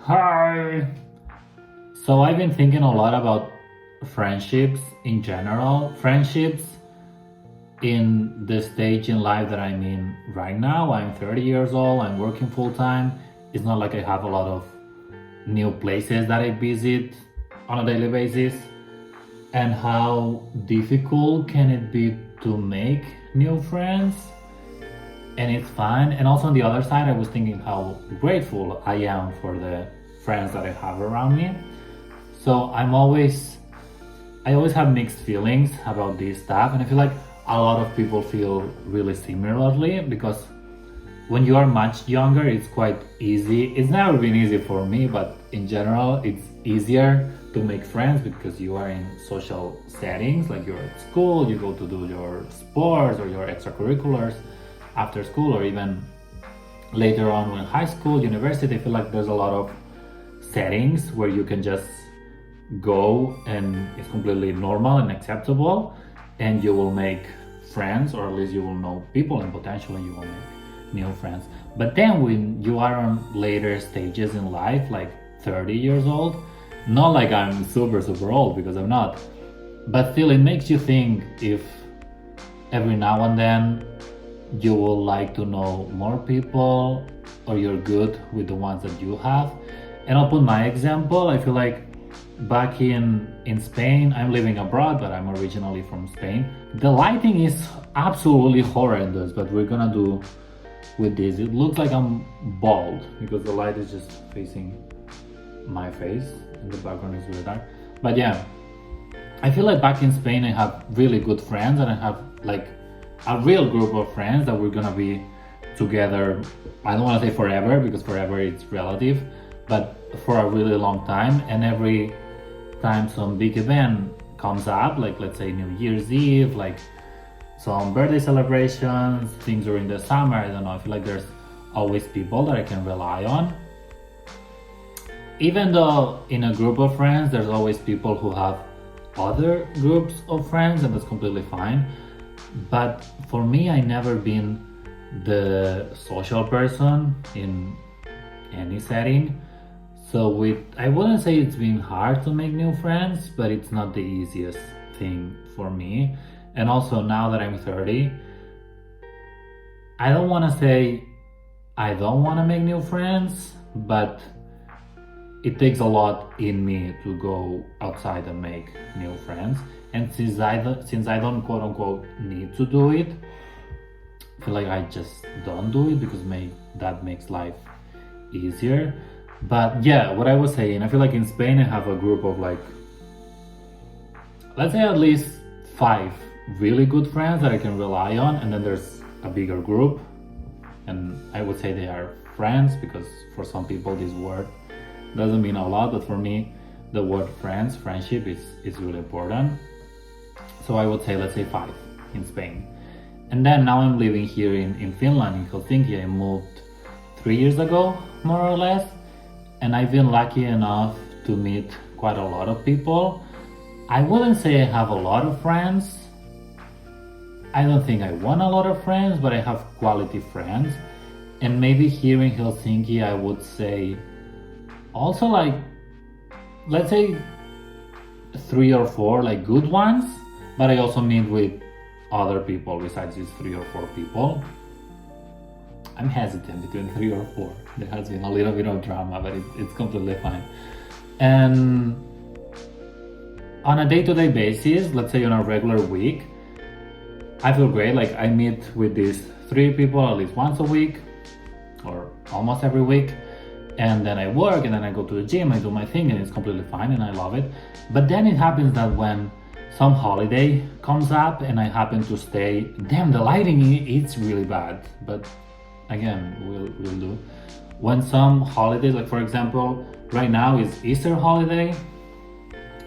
Hi! So I've been thinking a lot about friendships in general. Friendships in the stage in life that I'm in right now. I'm 30 years old, I'm working full time. It's not like I have a lot of new places that I visit on a daily basis. And how difficult can it be to make new friends? And it's fun. And also on the other side, I was thinking how grateful I am for the friends that I have around me. So I always have mixed feelings about this stuff, and I feel like a lot of people feel really similarly because when you are much younger, it's quite easy. It's never been easy for me, but in general, it's easier to make friends because you are in social settings, like you're at school, you go to do your sports or your extracurriculars after school, or even later on when high school, university. I feel like there's a lot of settings where you can just go and it's completely normal and acceptable, and you will make friends, or at least you will know people, and potentially you will make new friends. But then when you are on later stages in life, like 30 years old, not like I'm super old because I'm not, but still it makes you think if every now and then you will like to know more people, or you're good with the ones that you have. And I'll put my example. I feel like back in Spain, I'm living abroad, but I'm originally from Spain. The lighting is absolutely horrendous, but we're gonna do with this. It looks like I'm bald because the light is just facing my face and the background is really dark. But yeah, I feel like back in Spain I have really good friends, and I have like a real group of friends that we're gonna be together. I don't want to say forever because forever it's relative, but for a really long time. And every time some big event comes up, like let's say New Year's Eve, like some birthday celebrations, things during the summer, I don't know, I feel like there's always people that I can rely on. Even though in a group of friends there's always people who have other groups of friends, and that's completely fine. But for me, I never been the social person in any setting. So I wouldn't say it's been hard to make new friends, but it's not the easiest thing for me. And also now that I'm 30, I don't want to say I don't want to make new friends, but it takes a lot in me to go outside and make new friends. And since I don't quote unquote need to do it, I feel like I just don't do it because that makes life easier. But yeah, what I was saying, I feel like in Spain I have a group of like, let's say at least 5 really good friends that I can rely on, and then there's a bigger group, and I would say they are friends because for some people this word doesn't mean a lot, but for me the word friendship is really important. So I would say, let's say 5 in Spain. And then now I'm living here in Finland, in Helsinki. I moved 3 years ago, more or less. And I've been lucky enough to meet quite a lot of people. I wouldn't say I have a lot of friends. I don't think I want a lot of friends, but I have quality friends. And maybe here in Helsinki, I would say also like, let's say 3 or 4 like good ones. But I also meet with other people besides these 3 or 4 people. I'm hesitant between 3 or 4. There has been a little bit of drama, but it's completely fine. And on a day-to-day basis, let's say on a regular week, I feel great. Like I meet with these 3 people at least once a week or almost every week. And then I work, and then I go to the gym, I do my thing, and it's completely fine and I love it. But then it happens that when some holiday comes up and I happen to stay, damn, the lighting it's really bad, but again, we'll do. When some holidays, like for example, right now is Easter holiday,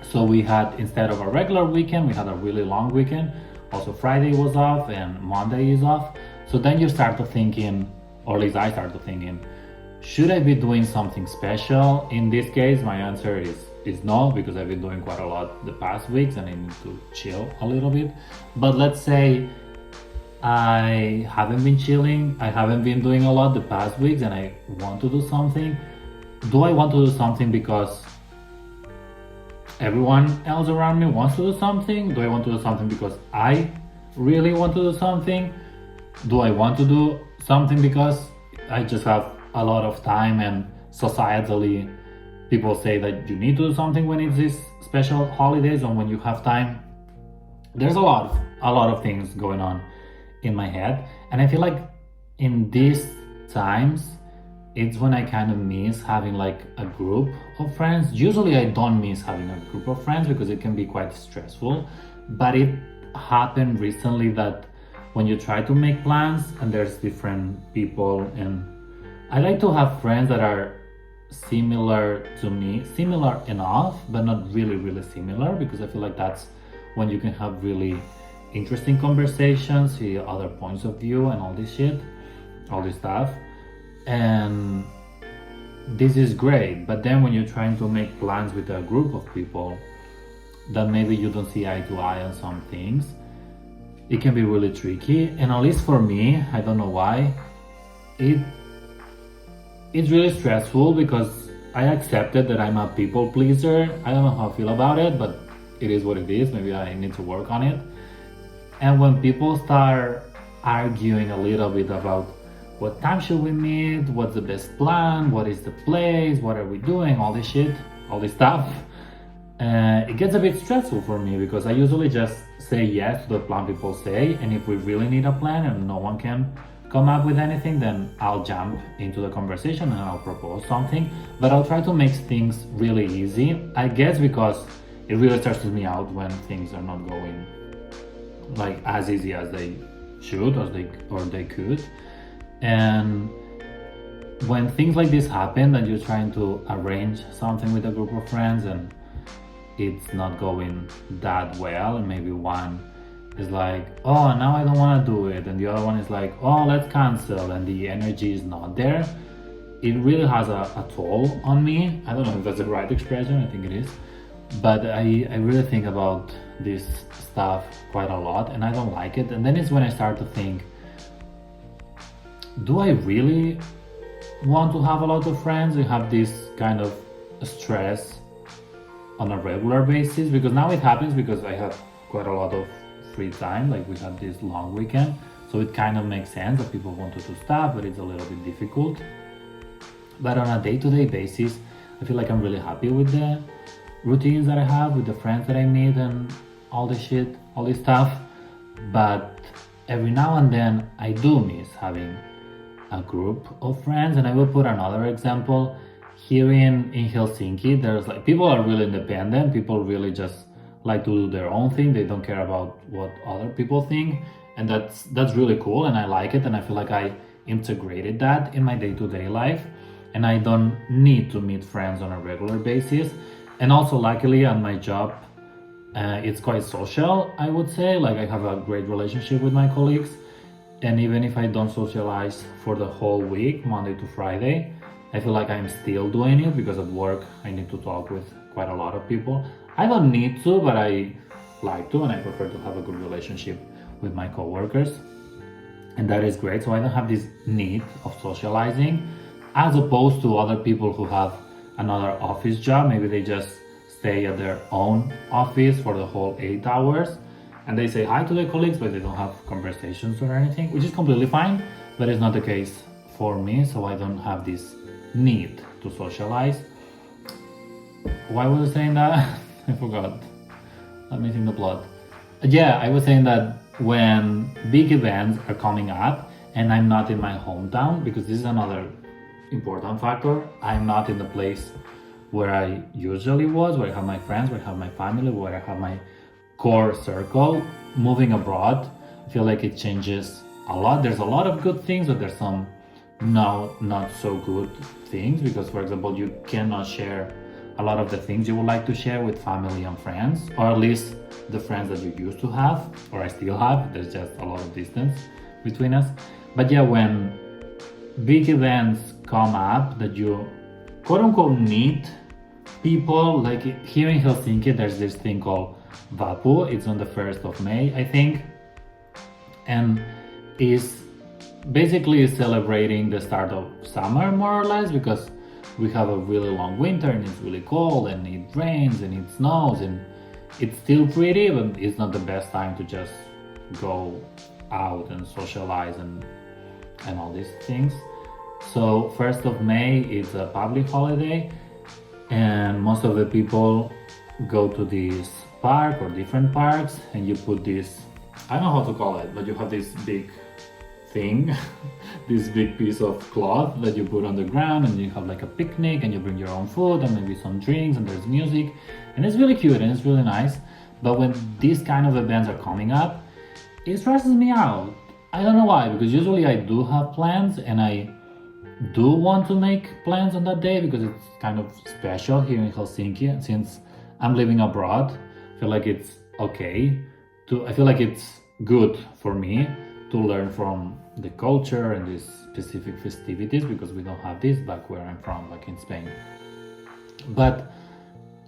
so we had, instead of a regular weekend, we had a really long weekend. Also Friday was off and Monday is off. So then you start to thinking, or at least I start to thinking, should I be doing something special? In this case, my answer is no, because I've been doing quite a lot the past weeks and I need to chill a little bit. But let's say I haven't been chilling, I haven't been doing a lot the past weeks, and I want to do something. do I want to do something because everyone else around me wants to do something? Do I want to do something because I really want to do something? Do I want to do something because I just have a lot of time and societally people say that you need to do something when it's these special holidays or when you have time? There's a lot of things going on in my head, and I feel like in these times it's when I kind of miss having like a group of friends. Usually I don't miss having a group of friends because it can be quite stressful, but it happened recently that when you try to make plans and there's different people, and I like to have friends that are similar to me, similar enough but not really similar, because I feel like that's when you can have really interesting conversations, see other points of view and all this shit, all this stuff. And this is great, but then when you're trying to make plans with a group of people that maybe you don't see eye to eye on some things, it can be really tricky. And at least for me, I don't know why, it's really stressful because I accepted that I'm a people pleaser. I don't know how I feel about it, but it is what it is. Maybe I need to work on it. And when people start arguing a little bit about what time should we meet, what's the best plan, what is the place, what are we doing, all this shit, all this stuff, it gets a bit stressful for me because I usually just say yes to the plan people say, and if we really need a plan and no one can come up with anything, then I'll jump into the conversation and I'll propose something, but I'll try to make things really easy, I guess, because it really stresses me out when things are not going like as easy as they should or they could. And when things like this happen, that you're trying to arrange something with a group of friends and it's not going that well, and maybe one is like, oh, now I don't want to do it, and the other one is like, oh, let's cancel, and the energy is not there, it really has a toll on me. I don't know if that's the right expression, I think it is, but I really think about this stuff quite a lot and I don't like it. And then it's when I start to think, do I really want to have a lot of friends and have this kind of stress on a regular basis? Because now it happens because I have quite a lot of free time, like we had this long weekend, so it kind of makes sense that people want to do stuff, but it's a little bit difficult. But on a day-to-day basis, I feel like I'm really happy with the routines that I have, with the friends that I meet and all this shit, all this stuff. But every now and then I do miss having a group of friends. And I will put another example. Here in Helsinki, there's like, people are really independent, people really just like to do their own thing, they don't care about what other people think, and that's really cool, and I like it, and I feel like I integrated that in my day-to-day life, and I don't need to meet friends on a regular basis. And also luckily at my job, it's quite social, I would say, like I have a great relationship with my colleagues, and even if I don't socialize for the whole week, Monday to Friday, I feel like I'm still doing it because at work I need to talk with quite a lot of people. I don't need to, but I like to, and I prefer to have a good relationship with my coworkers, and that is great. So I don't have this need of socializing, as opposed to other people who have another office job. Maybe they just stay at their own office for the whole 8 hours and they say hi to their colleagues, but they don't have conversations or anything, which is completely fine, but it's not the case for me. So I don't have this need to socialize. Why was I saying that? I forgot. Let me think the plot. Yeah, I was saying that when big events are coming up and I'm not in my hometown, because this is another important factor, I'm not in the place where I usually was, where I have my friends, where I have my family, where I have my core circle. Moving abroad, I feel like it changes a lot. There's a lot of good things, but there's some not so good things, because for example, you cannot share a lot of the things you would like to share with family and friends, or at least the friends that you used to have, or I still have. There's just a lot of distance between us. But yeah, when big events come up that you quote unquote need people, like here in Helsinki there's this thing called Vappu. It's on the 1st of May, I think, and is basically celebrating the start of summer, more or less, because we have a really long winter and it's really cold and it rains and it snows and it's still pretty, but it's not the best time to just go out and socialize and all these things. So 1st of May is a public holiday and most of the people go to this park or different parks and you put this, I don't know how to call it, but you have this big thing, this big piece of cloth that you put on the ground and you have like a picnic and you bring your own food and maybe some drinks and there's music and it's really cute and it's really nice. But when these kind of events are coming up, it stresses me out. I don't know why, because usually I do have plans and I do want to make plans on that day because it's kind of special here in Helsinki, and since I'm living abroad, I feel like it's okay I feel like it's good for me to learn from the culture and these specific festivities because we don't have this back where I'm from, like in Spain. But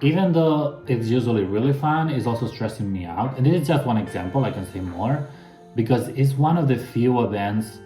even though it's usually really fun, it's also stressing me out. And this is just one example, I can say more, because it's one of the few events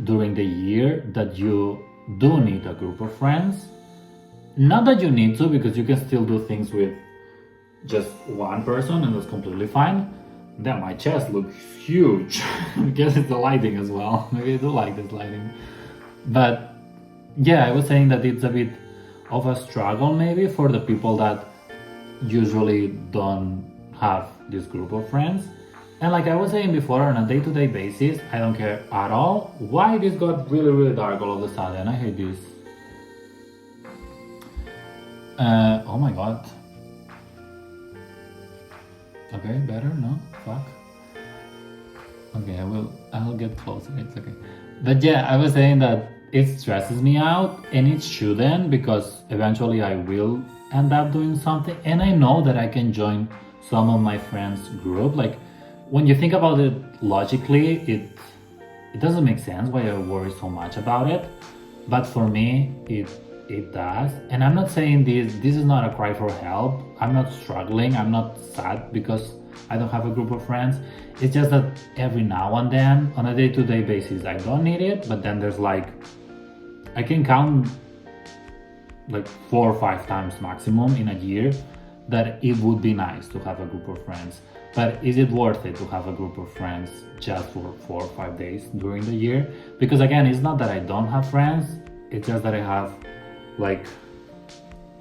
during the year that you do need a group of friends. Not that you need to, because you can still do things with just one person and that's completely fine. Then my chest looks huge. I guess it's the lighting as well. Maybe I do like this lighting. But yeah, I was saying that it's a bit of a struggle maybe for the people that usually don't have this group of friends. And like I was saying before, on a day-to-day basis, I don't care at all. Why this got really dark all of a sudden? I hate this. Oh my god. Okay, better? No? Fuck. Okay, I'll get closer, it's okay. But yeah, I was saying that it stresses me out and it shouldn't, because eventually I will end up doing something and I know that I can join some of my friends' group. Like when you think about it logically, it doesn't make sense why I worry so much about it. But for me, it does. And I'm not saying this is not a cry for help. I'm not struggling, I'm not sad because I don't have a group of friends. It's just that every now and then, on a day-to-day basis, I don't need it. But then there's like, I can count like 4 or 5 times maximum in a year that it would be nice to have a group of friends. But is it worth it to have a group of friends just for 4 or 5 days during the year? Because again, it's not that I don't have friends, it's just that I have like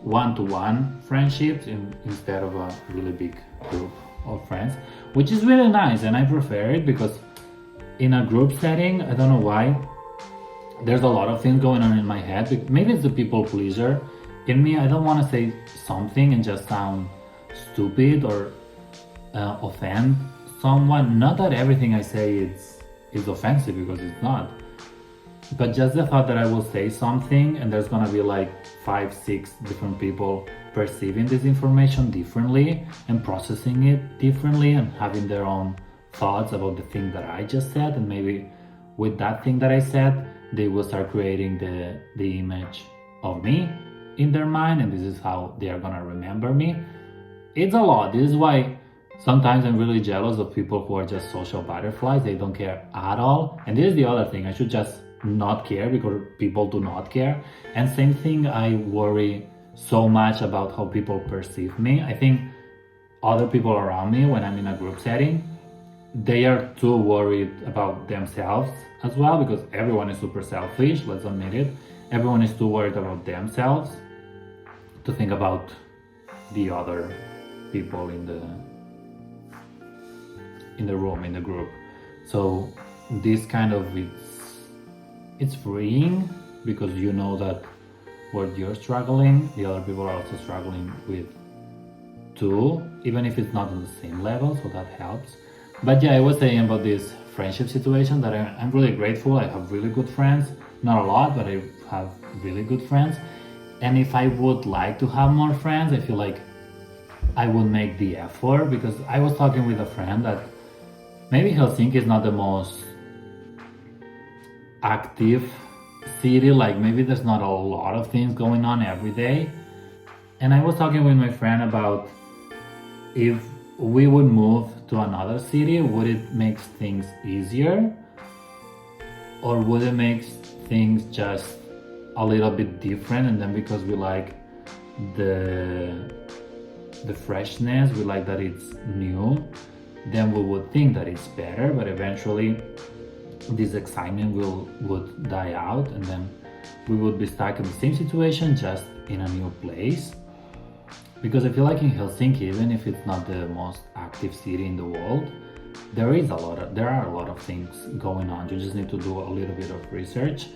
one-to-one friendships instead of a really big group of friends, which is really nice and I prefer it, because in a group setting, I don't know why, there's a lot of things going on in my head. Maybe it's the people pleaser in me. I don't want to say something and just sound stupid or offend someone. Not that everything I say is offensive, because it's not. But just the thought that I will say something and there's gonna be like 5-6 different people perceiving this information differently and processing it differently and having their own thoughts about the thing that I just said, and maybe with that thing that I said, they will start creating the image of me in their mind, and this is how they are gonna remember me. It's a lot. This is why sometimes I'm really jealous of people who are just social butterflies. They don't care at all. And this is the other thing. I should just not care, because people do not care. And same thing, I worry so much about how people perceive me. I think other people around me, when I'm in a group setting, they are too worried about themselves as well, because everyone is super selfish, let's admit it. Everyone is too worried about themselves to think about the other people in the room, in the group. So this kind of, it's freeing, because you know that what you're struggling, the other people are also struggling with too, even if it's not on the same level, so that helps. But yeah, I was saying about this friendship situation that I'm really grateful. I have really good friends, not a lot, but I have really good friends. And if I would like to have more friends, I feel like I would make the effort, because I was talking with a friend that maybe Helsinki is not the most active city, like maybe there's not a lot of things going on every day. And I was talking with my friend about if we would move to another city, would it make things easier, or would it make things just a little bit different, and then because we like the freshness, we like that it's new, then we would think that it's better, but eventually this excitement would die out, and then we would be stuck in the same situation, just in a new place. Because I feel like in Helsinki, even if it's not the most active city in the world, there are a lot of things going on. You just need to do a little bit of research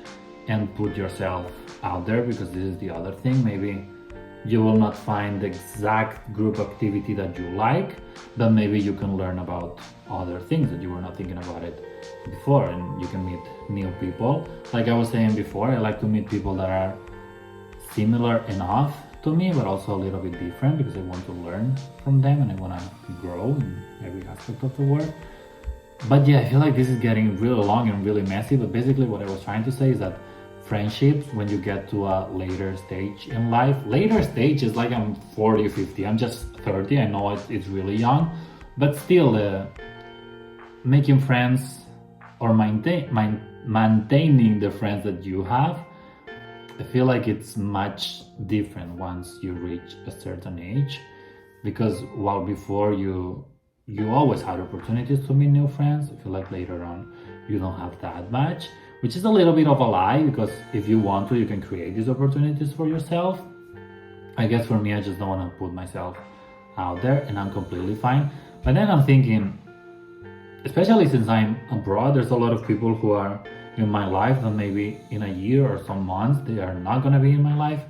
and put yourself out there, because this is the other thing. Maybe you will not find the exact group activity that you like, but maybe you can learn about other things that you were not thinking about it before, and you can meet new people. Like I was saying before, I like to meet people that are similar enough to me, but also a little bit different, because I want to learn from them and I want to grow in every aspect of the world. But yeah, I feel like this is getting really long and really messy, but basically what I was trying to say is that friendships, when you get to a later stage in life, later stage is like I'm 40, 50, I'm just 30, I know it's really young, but still making friends or maintaining the friends that you have, I feel like it's much different once you reach a certain age, because while before you always had opportunities to meet new friends, I feel like later on you don't have that much, which is a little bit of a lie, because if you want to, you can create these opportunities for yourself. I guess for me, I just don't want to put myself out there, and I'm completely fine. But then I'm thinking, especially since I'm abroad, there's a lot of people who are in my life that maybe in a year or some months they are not gonna be in my life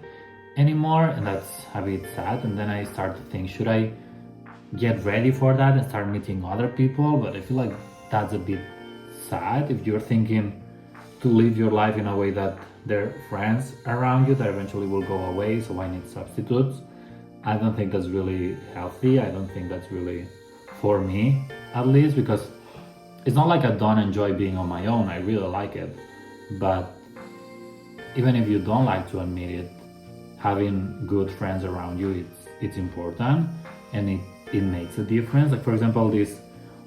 anymore, and that's a bit sad. And then I start to think, should I get ready for that and start meeting other people? But I feel like that's a bit sad if you're thinking to live your life in a way that there are friends around you that eventually will go away, so I need substitutes. I don't think that's really healthy. I don't think that's really for me, at least, because it's not like I don't enjoy being on my own. I really like it. But even if you don't like to admit it, having good friends around you, it's important, and it makes a difference. Like for example, this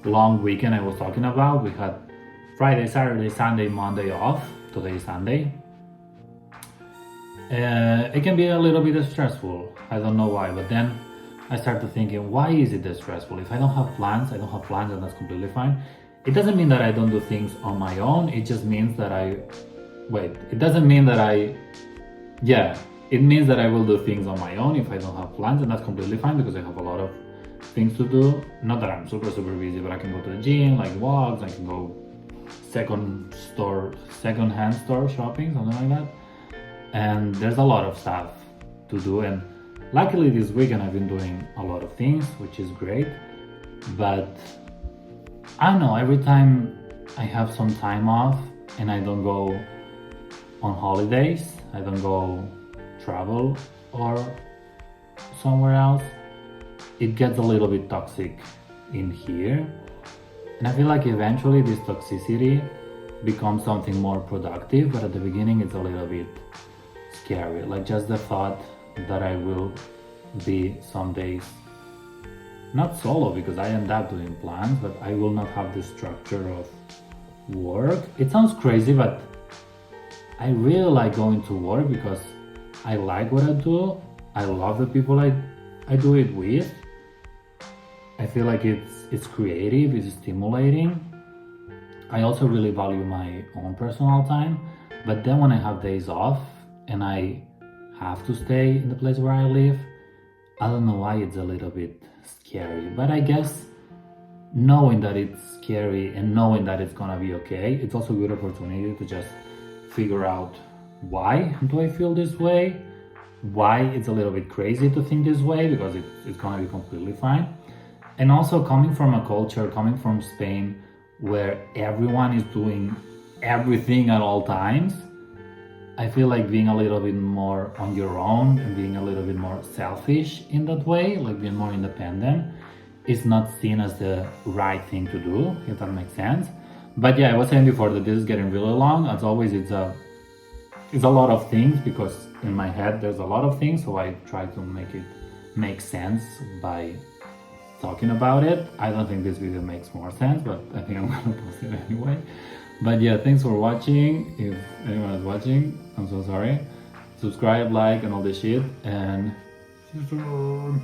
long weekend I was talking about, we had Friday, Saturday, Sunday, Monday off. Today is Sunday. It can be a little bit stressful. I don't know why, but then I started thinking, why is it stressful? If I don't have plans, I don't have plans, and that's completely fine. It doesn't mean that I don't do things on my own. It just means that it doesn't mean that it means that I will do things on my own if I don't have plans, and that's completely fine, because I have a lot of things to do. Not that I'm super busy, but I can go to the gym, like walks, I can go second-hand store shopping, something like that. And there's a lot of stuff to do, and luckily this weekend I've been doing a lot of things, which is great. But I don't know, every time I have some time off and I don't go on holidays, I don't go travel or somewhere else, it gets a little bit toxic in here. And I feel like eventually this toxicity becomes something more productive, but at the beginning it's a little bit scary. Like just the thought that I will be some days not solo, because I end up doing plans, but I will not have the structure of work. It sounds crazy, but I really like going to work because I like what I do. I love the people I do it with. I feel like it's creative, it's stimulating. I also really value my own personal time, but then when I have days off and I have to stay in the place where I live, I don't know why it's a little bit scary. But I guess knowing that it's scary and knowing that it's gonna be okay, it's also a good opportunity to just figure out, why do I feel this way? Why it's a little bit crazy to think this way, because it's gonna be completely fine. And also coming from a culture, coming from Spain, where everyone is doing everything at all times, I feel like being a little bit more on your own and being a little bit more selfish in that way, like being more independent, is not seen as the right thing to do, if that makes sense. But yeah, I was saying before that this is getting really long. As always, it's a lot of things, because in my head there's a lot of things, so I try to make it make sense by talking about it. I don't think this video makes more sense, but I think I'm gonna post it anyway. But yeah, thanks for watching. If anyone is watching, I'm so sorry. subscribe, like, and all this shit. And see you soon.